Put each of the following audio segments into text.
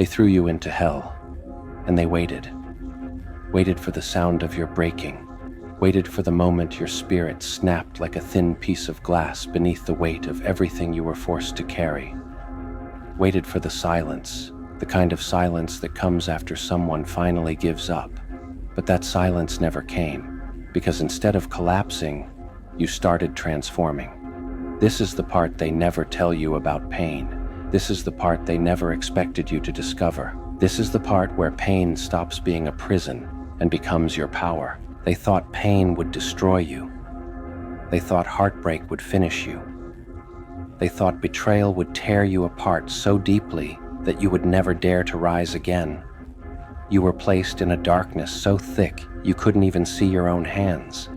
They threw you into hell, and they waited. Waited for the sound of your breaking. Waited for the moment your spirit snapped like a thin piece of glass beneath the weight of everything you were forced to carry. Waited for the silence, the kind of silence that comes after someone finally gives up. But that silence never came, because instead of collapsing, you started transforming. This is the part they never tell you about pain. This is the part they never expected you to discover. This is the part where pain stops being a prison and becomes your power. They thought pain would destroy you. They thought heartbreak would finish you. They thought betrayal would tear you apart so deeply that you would never dare to rise again. You were placed in a darkness so thick you couldn't even see your own hands.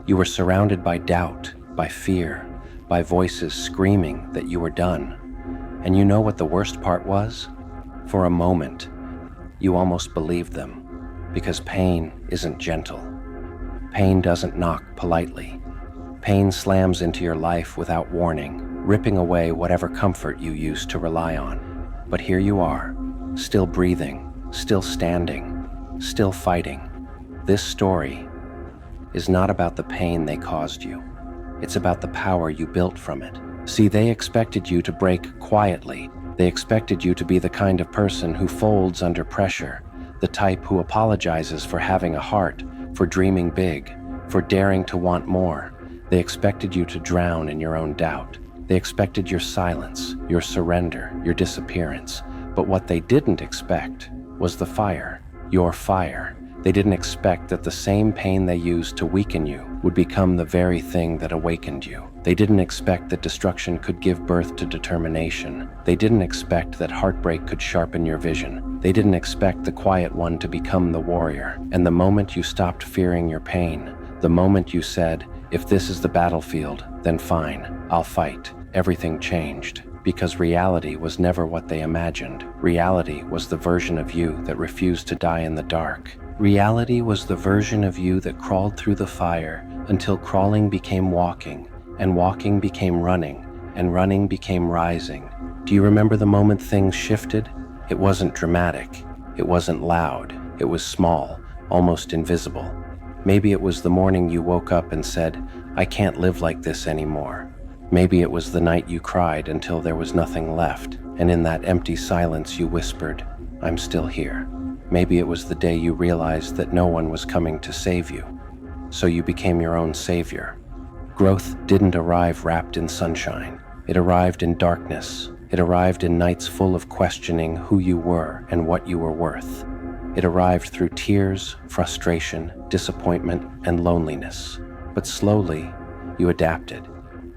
You were surrounded by doubt, by fear, by voices screaming that you were done. And you know what the worst part was? For a moment, you almost believed them, because pain isn't gentle. Pain doesn't knock politely. Pain slams into your life without warning, ripping away whatever comfort you used to rely on. But here you are, still breathing, still standing, still fighting. This story is not about the pain they caused you. It's about the power you built from it. See, they expected you to break quietly. They expected you to be the kind of person who folds under pressure, the type who apologizes for having a heart, for dreaming big, for daring to want more. They expected you to drown in your own doubt. They expected your silence, your surrender, your disappearance. But what they didn't expect was the fire, your fire. They didn't expect that the same pain they used to weaken you would become the very thing that awakened you. They didn't expect that destruction could give birth to determination. They didn't expect that heartbreak could sharpen your vision. They didn't expect the quiet one to become the warrior. And the moment you stopped fearing your pain, the moment you said, "If this is the battlefield, then fine, I'll fight," everything changed. Because reality was never what they imagined. Reality was the version of you that refused to die in the dark. Reality was the version of you that crawled through the fire until crawling became walking, and walking became running, and running became rising. Do you remember the moment things shifted? It wasn't dramatic. It wasn't loud. It was small, almost invisible. Maybe it was the morning you woke up and said, "I can't live like this anymore." Maybe it was the night you cried until there was nothing left, and in that empty silence you whispered, "I'm still here." Maybe it was the day you realized that no one was coming to save you, so you became your own savior. Growth didn't arrive wrapped in sunshine. It arrived in darkness. It arrived in nights full of questioning who you were and what you were worth. It arrived through tears, frustration, disappointment, and loneliness. But slowly, you adapted.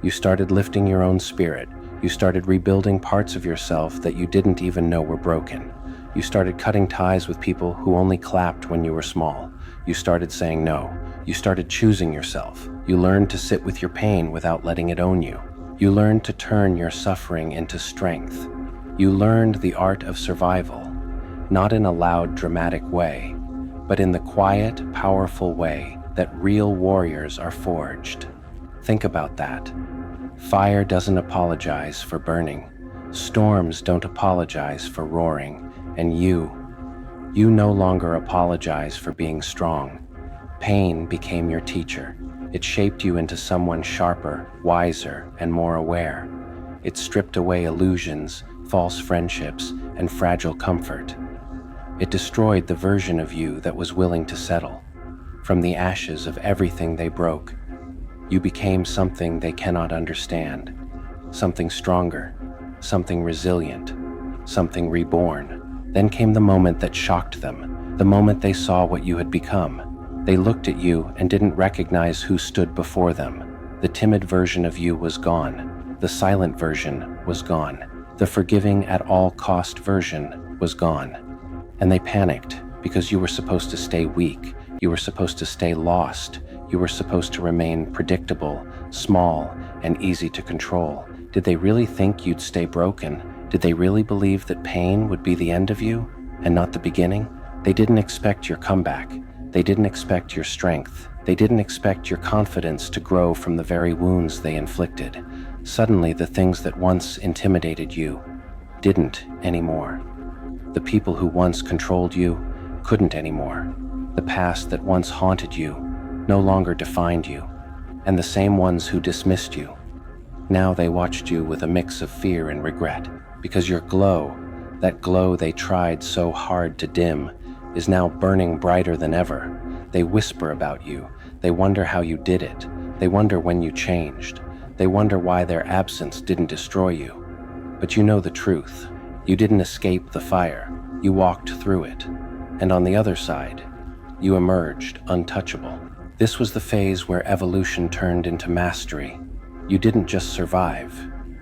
You started lifting your own spirit. You started rebuilding parts of yourself that you didn't even know were broken. You started cutting ties with people who only clapped when you were small. You started saying no. You started choosing yourself. You learned to sit with your pain without letting it own you. You learned to turn your suffering into strength. You learned the art of survival, not in a loud, dramatic way, but in the quiet, powerful way that real warriors are forged. Think about that. Fire doesn't apologize for burning. Storms don't apologize for roaring. And you no longer apologize for being strong. Pain became your teacher. It shaped you into someone sharper, wiser, and more aware. It stripped away illusions, false friendships, and fragile comfort. It destroyed the version of you that was willing to settle. From the ashes of everything they broke, you became something they cannot understand. Something stronger, something resilient, something reborn. Then came the moment that shocked them, the moment they saw what you had become. They looked at you and didn't recognize who stood before them. The timid version of you was gone. The silent version was gone. The forgiving at all cost version was gone. And they panicked because you were supposed to stay weak. You were supposed to stay lost. You were supposed to remain predictable, small, and easy to control. Did they really think you'd stay broken? Did they really believe that pain would be the end of you and not the beginning? They didn't expect your comeback. They didn't expect your strength. They didn't expect your confidence to grow from the very wounds they inflicted. Suddenly, the things that once intimidated you didn't anymore. The people who once controlled you couldn't anymore. The past that once haunted you no longer defined you. And the same ones who dismissed you, now they watched you with a mix of fear and regret, because your glow, that glow they tried so hard to dim, is now burning brighter than ever. They whisper about you. They wonder how you did it. They wonder when you changed. They wonder why their absence didn't destroy you. But you know the truth. You didn't escape the fire. You walked through it. And on the other side, you emerged untouchable. This was the phase where evolution turned into mastery. You didn't just survive.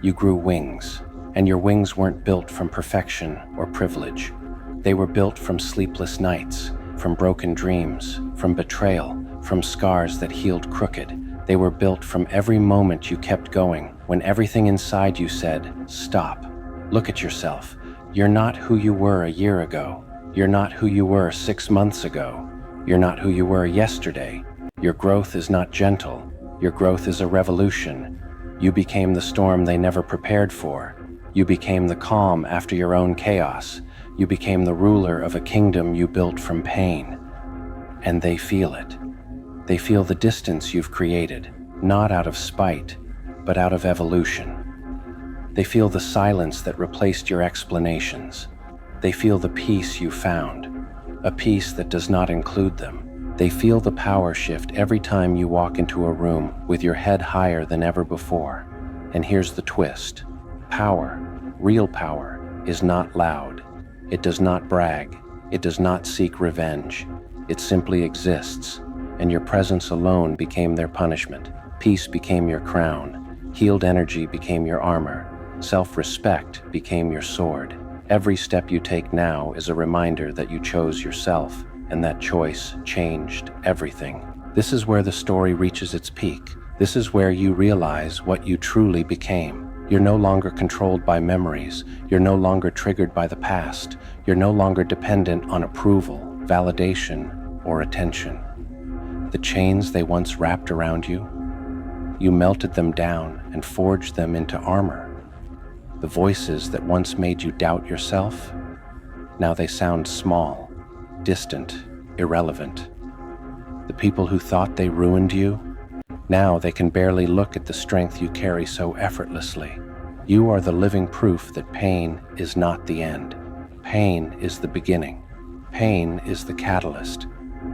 You grew wings. And your wings weren't built from perfection or privilege. They were built from sleepless nights, from broken dreams, from betrayal, from scars that healed crooked. They were built from every moment you kept going, when everything inside you said, stop. Look at yourself. You're not who you were a year ago. You're not who you were 6 months ago. You're not who you were yesterday. Your growth is not gentle. Your growth is a revolution. You became the storm they never prepared for. You became the calm after your own chaos. You became the ruler of a kingdom you built from pain. And they feel it. They feel the distance you've created, not out of spite, but out of evolution. They feel the silence that replaced your explanations. They feel the peace you found, a peace that does not include them. They feel the power shift every time you walk into a room with your head higher than ever before. And here's the twist. Power, real power, is not loud. It does not brag. It does not seek revenge. It simply exists. And your presence alone became their punishment. Peace became your crown. Healed energy became your armor. Self-respect became your sword. Every step you take now is a reminder that you chose yourself, and that choice changed everything. This is where the story reaches its peak. This is where you realize what you truly became. You're no longer controlled by memories. You're no longer triggered by the past. You're no longer dependent on approval, validation, or attention. The chains they once wrapped around you, you melted them down and forged them into armor. The voices that once made you doubt yourself, now they sound small, distant, irrelevant. The people who thought they ruined you, now they can barely look at the strength you carry so effortlessly. You are the living proof that pain is not the end. Pain is the beginning. Pain is the catalyst.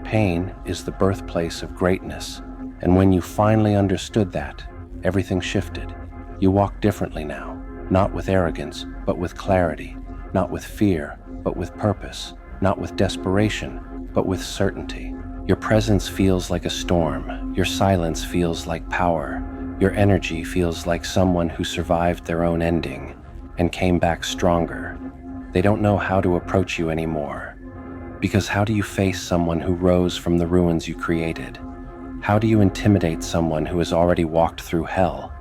Pain is the birthplace of greatness. And when you finally understood that, everything shifted. You walk differently now, not with arrogance, but with clarity, not with fear, but with purpose, not with desperation, but with certainty. Your presence feels like a storm. Your silence feels like power. Your energy feels like someone who survived their own ending and came back stronger. They don't know how to approach you anymore. Because how do you face someone who rose from the ruins you created? How do you intimidate someone who has already walked through hell?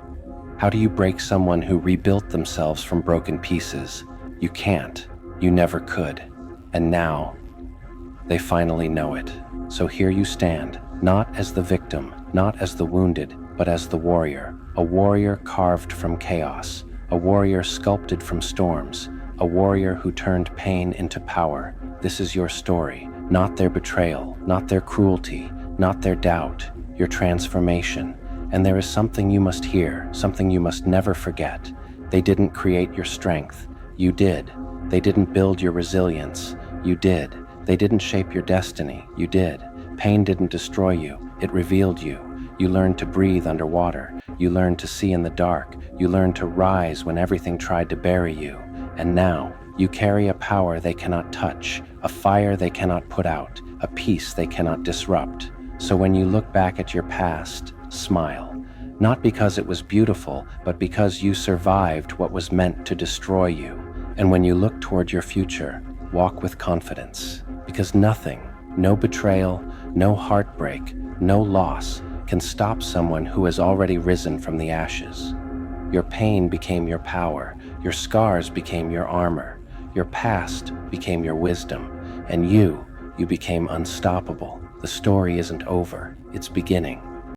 How do you break someone who rebuilt themselves from broken pieces? You can't. You never could. And now, they finally know it. So here you stand, not as the victim, not as the wounded, but as the warrior. A warrior carved from chaos. A warrior sculpted from storms. A warrior who turned pain into power. This is your story, not their betrayal, not their cruelty, not their doubt, your transformation. And there is something you must hear, something you must never forget. They didn't create your strength. You did. They didn't build your resilience. You did. They didn't shape your destiny. You did. Pain didn't destroy you. It revealed you. You learned to breathe underwater. You learned to see in the dark. You learned to rise when everything tried to bury you. And now, you carry a power they cannot touch, a fire they cannot put out, a peace they cannot disrupt. So when you look back at your past, smile. Not because it was beautiful, but because you survived what was meant to destroy you. And when you look toward your future, walk with confidence. Because nothing, no betrayal, no heartbreak, no loss, can stop someone who has already risen from the ashes. Your pain became your power. Your scars became your armor. Your past became your wisdom. And you became unstoppable. The story isn't over. It's beginning.